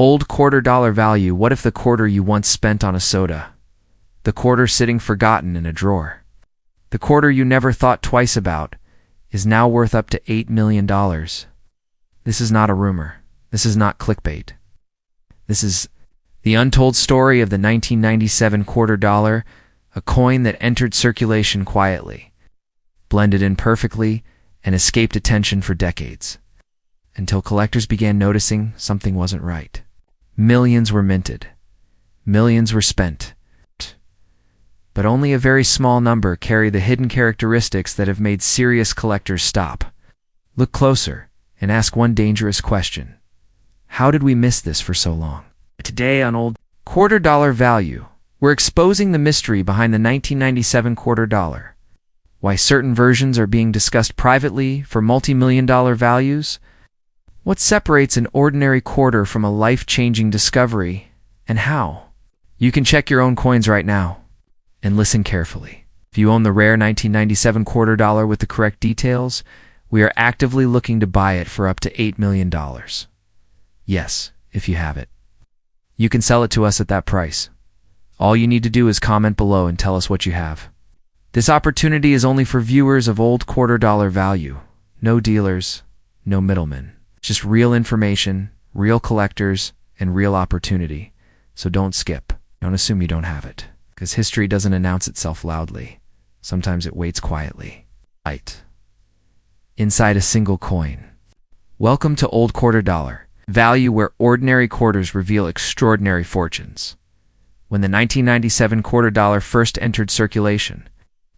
Old $quarter value. What if the quarter you once spent on a soda? The quarter sitting forgotten in a drawer. The quarter you never thought twice about is now worth up to $8 million. This is not a rumor. This is not clickbait. This is the untold story of the 1997 quarter dollar, a coin that entered circulation quietly, blended in perfectly, and escaped attention for decades, until collectors began noticing something wasn't right. Millions were minted. Millions were spent. But only a very small number carry the hidden characteristics that have made serious collectors stop. Look closer and ask one dangerous question. How did we miss this for so long? Today on Old Quarter Dollar Value, we're exposing the mystery behind the 1997 quarter dollar. Why certain versions are being discussed privately for multi-million-dollar values? What separates an ordinary quarter from a life-changing discovery, and how? You can check your own coins right now, and listen carefully. If you own the rare 1997 quarter dollar with the correct details, we are actively looking to buy it for up to $8 million. Yes, if you have it. You can sell it to us at that price. All you need to do is comment below and tell us what you have. This opportunity is only for viewers of Old Quarter Dollar Value. No dealers, no middlemen. Just real information, real collectors, and real opportunity. So don't skip. Don't assume you don't have it, because history doesn't announce itself loudly. Sometimes it waits quietly. Inside a single coin. Welcome to Old Quarter Dollar Value, where ordinary quarters reveal extraordinary fortunes. When the 1997 quarter dollar first entered circulation,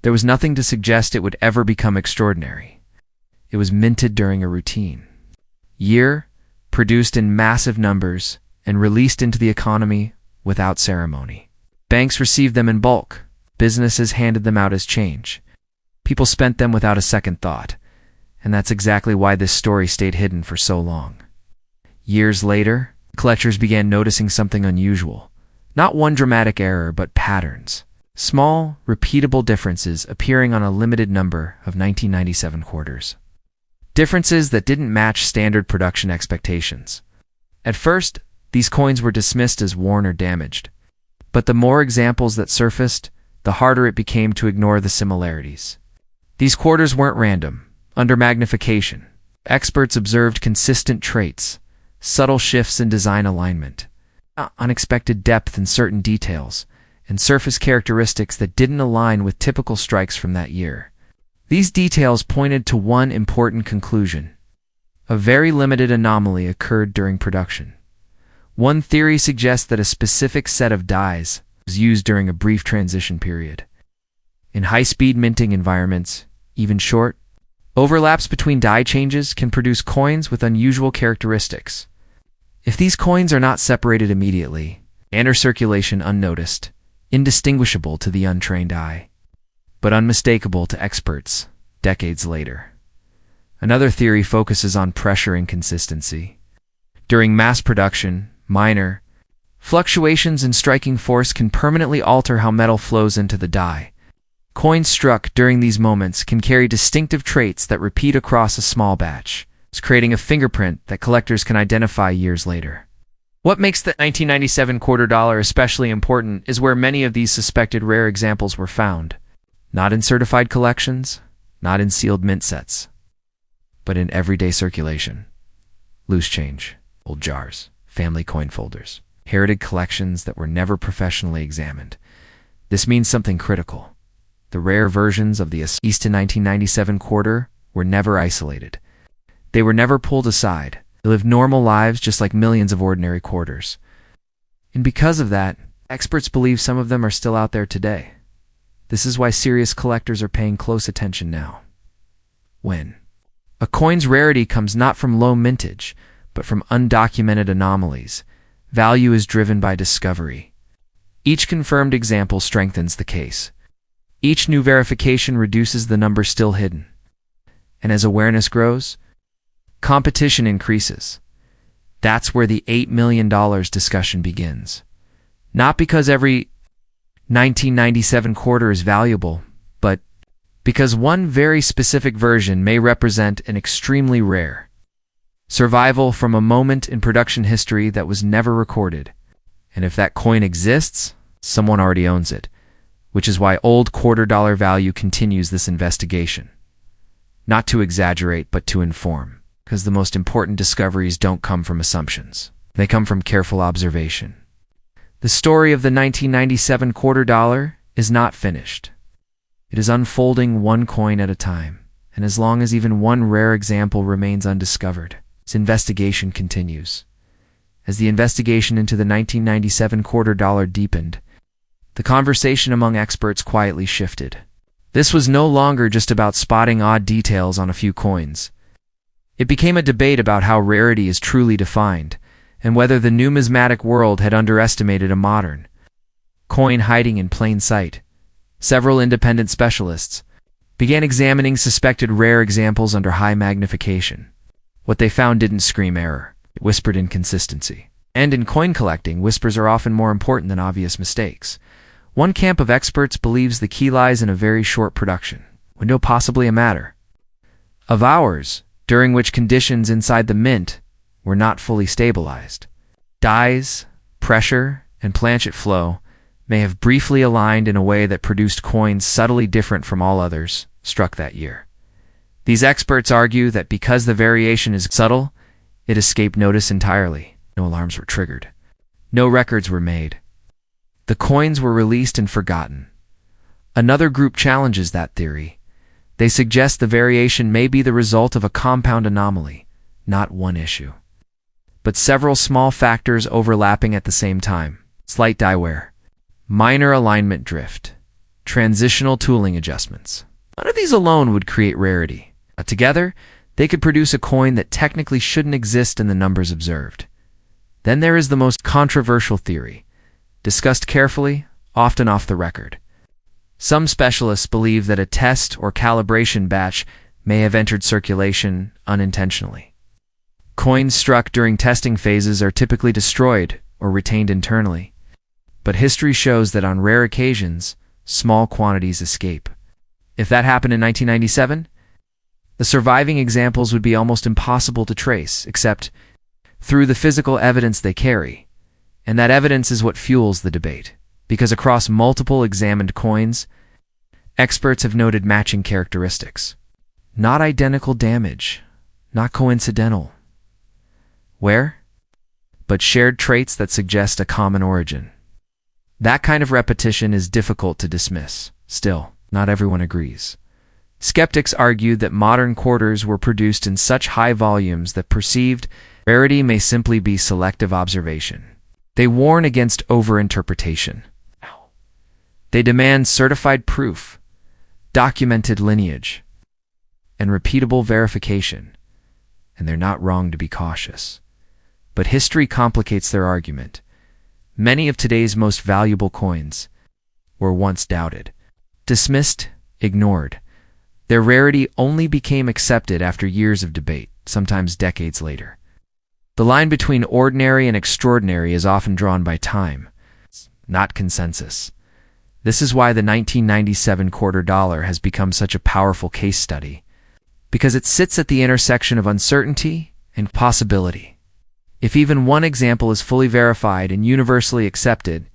there was nothing to suggest it would ever become extraordinary. It was minted during a routine year, produced in massive numbers, and released into the economy without ceremony. Banks received them in bulk. Businesses handed them out as change. People spent them without a second thought, and that's exactly why this story stayed hidden for so long. Years later, collectors began noticing something unusual. Not one dramatic error, but patterns. Small, repeatable differences appearing on a limited number of 1997 quarters. Differences that didn't match standard production expectations. At first, these coins were dismissed as worn or damaged. But the more examples that surfaced, the harder it became to ignore the similarities. These quarters weren't random. Under magnification, experts observed consistent traits, subtle shifts in design alignment, unexpected depth in certain details, and surface characteristics that didn't align with typical strikes from that year. These details pointed to one important conclusion. A very limited anomaly occurred during production. One theory suggests that a specific set of dies was used during a brief transition period. In high-speed minting environments, even short, overlaps between die changes can produce coins with unusual characteristics. If these coins are not separated immediately, enter circulation unnoticed, indistinguishable to the untrained eye, but unmistakable to experts decades later. Another theory focuses on pressure inconsistency. During mass production, minor fluctuations in striking force can permanently alter how metal flows into the die. Coins struck during these moments can carry distinctive traits that repeat across a small batch, creating a fingerprint that collectors can identify years later. What makes the 1997 quarter dollar especially important is where many of these suspected rare examples were found. Not in certified collections, not in sealed mint sets, but in everyday circulation. Loose change, old jars, family coin folders, inherited collections that were never professionally examined. This means something critical. The rare versions of the Easton 1997 quarter were never isolated. They were never pulled aside. They lived normal lives just like millions of ordinary quarters. And because of that, experts believe some of them are still out there today. This is why serious collectors are paying close attention now. When a coin's rarity comes not from low mintage, but from undocumented anomalies, value is driven by discovery. Each confirmed example strengthens the case. Each new verification reduces the number still hidden. And as awareness grows, competition increases. That's where the $8 million discussion begins. Not because every 1997 quarter is valuable, but because one very specific version may represent an extremely rare, Survival from a moment in production history that was never recorded. And if that coin exists, someone already owns it, which is why old quarter-dollar value continues this investigation. Not to exaggerate, but to inform, because the most important discoveries don't come from assumptions. They come from careful observation. The story of the 1997 quarter dollar is not finished. It is unfolding one coin at a time, and as long as even one rare example remains undiscovered, its investigation continues. As the investigation into the 1997 quarter dollar deepened, the conversation among experts quietly shifted. This was no longer just about spotting odd details on a few coins. It became a debate about how rarity is truly defined, and whether the numismatic world had underestimated a modern coin hiding in plain sight. Several independent specialists began examining suspected rare examples under high magnification. What they found didn't scream error, it whispered inconsistency. And in coin collecting, whispers are often more important than obvious mistakes. One camp of experts believes the key lies in a very short production window, possibly a matter of hours, during which conditions inside the mint were not fully stabilized. Dyes, pressure, and planchet flow may have briefly aligned in a way that produced coins subtly different from all others struck that year. These experts argue that because the variation is subtle, it escaped notice entirely. No alarms were triggered. No records were made. The coins were released and forgotten. Another group challenges that theory. They suggest the variation may be the result of a compound anomaly, not one issue, but several small factors overlapping at the same time. Slight dye wear, minor alignment drift, transitional tooling adjustments. None of these alone would create rarity. Together, they could produce a coin that technically shouldn't exist in the numbers observed. Then there is the most controversial theory, discussed carefully, often off the record. Some specialists believe that a test or calibration batch may have entered circulation unintentionally. Coins struck during testing phases are typically destroyed or retained internally, but history shows that on rare occasions, small quantities escape. If that happened in 1997, the surviving examples would be almost impossible to trace, except through the physical evidence they carry. And that evidence is what fuels the debate, because across multiple examined coins, experts have noted matching characteristics. Not identical damage, not coincidental wear, but shared traits that suggest a common origin. That kind of repetition is difficult to dismiss. Still, not everyone agrees. Skeptics argued that modern quarters were produced in such high volumes that perceived rarity may simply be selective observation. They warn against overinterpretation. They demand certified proof, documented lineage, and repeatable verification. And they're not wrong to be cautious. But history complicates their argument. Many of today's most valuable coins were once doubted, dismissed, ignored. Their rarity only became accepted after years of debate, sometimes decades later. The line between ordinary and extraordinary is often drawn by time, not consensus. This is why the 1997 quarter dollar has become such a powerful case study, because it sits at the intersection of uncertainty and possibility. If even one example is fully verified and universally accepted,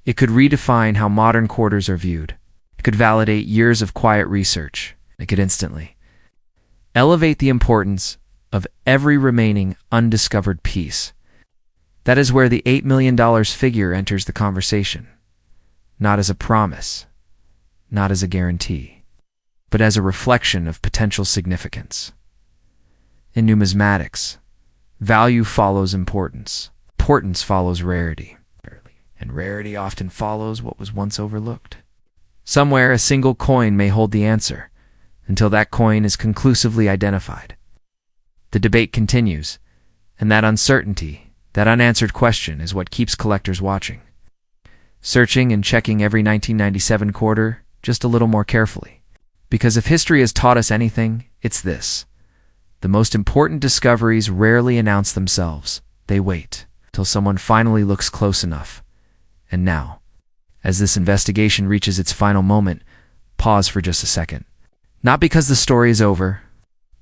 it could redefine how modern quarters are viewed. It could validate years of quiet research. It could instantly elevate the importance of every remaining undiscovered piece. That is where the $8 million figure enters the conversation. Not as a promise, not as a guarantee, but as a reflection of potential significance. In numismatics, value follows importance. Importance follows rarity. And rarity often follows what was once overlooked. Somewhere, a single coin may hold the answer, until that coin is conclusively identified. The debate continues, and that uncertainty, that unanswered question, is what keeps collectors watching, searching and checking every 1997 quarter just a little more carefully. Because if history has taught us anything, it's this. The most important discoveries rarely announce themselves. They wait till someone finally looks close enough. And now, as this investigation reaches its final moment, pause for just a second. Not because the story is over,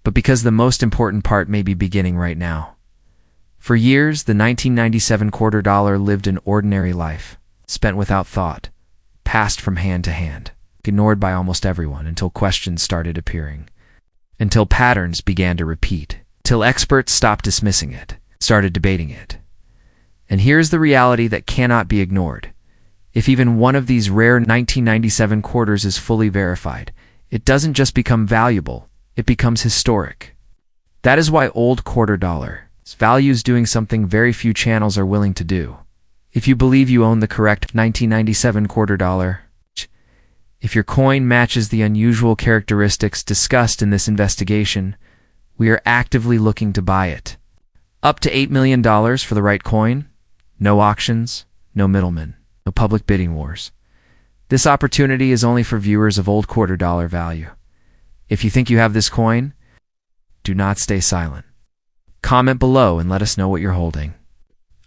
but because the most important part may be beginning right now. For years, the 1997 quarter dollar lived an ordinary life, spent without thought, passed from hand to hand, ignored by almost everyone until questions started appearing, until patterns began to repeat, till experts stopped dismissing it, started debating it. And here's the reality that cannot be ignored. If even one of these rare 1997 quarters is fully verified, it doesn't just become valuable, it becomes historic. That is why old quarter dollar's value is doing something very few channels are willing to do. If you believe you own the correct 1997 quarter dollar, if your coin matches the unusual characteristics discussed in this investigation, we are actively looking to buy it. Up to $8 million for the right coin, no auctions, no middlemen, no public bidding wars. This opportunity is only for viewers of old quarter dollar value. If you think you have this coin, do not stay silent. Comment below and let us know what you're holding.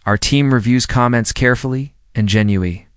Our team reviews comments carefully and genuinely.